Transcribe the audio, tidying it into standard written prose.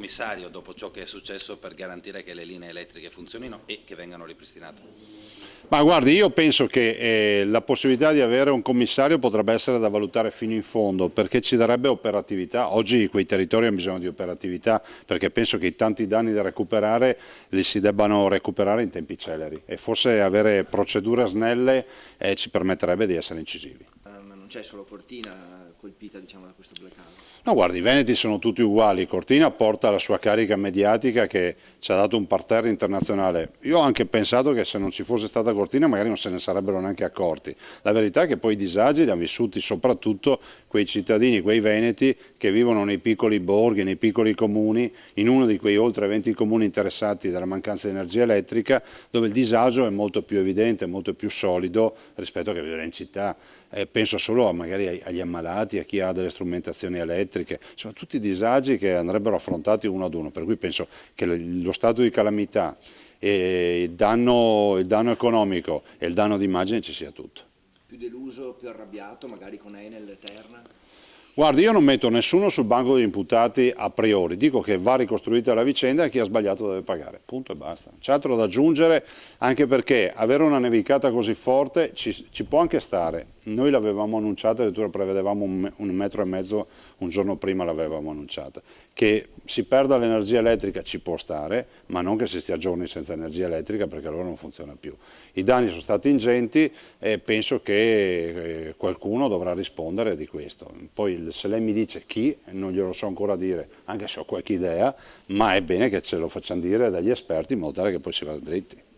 commissario dopo ciò che è successo per garantire che le linee elettriche funzionino e che vengano ripristinate? Ma guardi, io penso che la possibilità di avere un commissario potrebbe essere da valutare fino in fondo, perché ci darebbe operatività. Oggi quei territori hanno bisogno di operatività, perché penso che i tanti danni da recuperare li si debbano recuperare in tempi celeri e forse avere procedure snelle ci permetterebbe di essere incisivi. Ma non c'è solo Cortina colpita, diciamo, da questo blackout. No, guardi, i Veneti sono tutti uguali. Cortina porta la sua carica mediatica che ci ha dato un parterre internazionale. Io ho anche pensato che se non ci fosse stata Cortina magari non se ne sarebbero neanche accorti. La verità è che poi i disagi li hanno vissuti soprattutto quei cittadini, quei veneti che vivono nei piccoli borghi, nei piccoli comuni, in uno di quei oltre 20 comuni interessati dalla mancanza di energia elettrica, dove il disagio è molto più evidente, molto più solido rispetto a che vivere in città. Penso solo magari agli ammalati, a chi ha delle strumentazioni elettriche, sono tutti disagi che andrebbero affrontati uno ad uno, per cui penso che lo stato di calamità, e il danno economico e il danno d'immagine ci sia tutto. Più deluso, più arrabbiato, magari con Enel e Terna? Guardi, io non metto nessuno sul banco degli imputati a priori, dico che va ricostruita la vicenda e chi ha sbagliato deve pagare, punto e basta. C'è altro da aggiungere, anche perché avere una nevicata così forte ci può anche stare. Noi l'avevamo annunciata, addirittura prevedevamo 1,5 metri, un giorno prima l'avevamo annunciata. Che si perda l'energia elettrica ci può stare, ma non che si stia giorni senza energia elettrica, perché allora non funziona più. I danni sono stati ingenti e penso che qualcuno dovrà rispondere di questo. Poi se lei mi dice chi, non glielo so ancora dire, anche se ho qualche idea, ma è bene che ce lo facciano dire dagli esperti in modo tale che poi si vada dritti.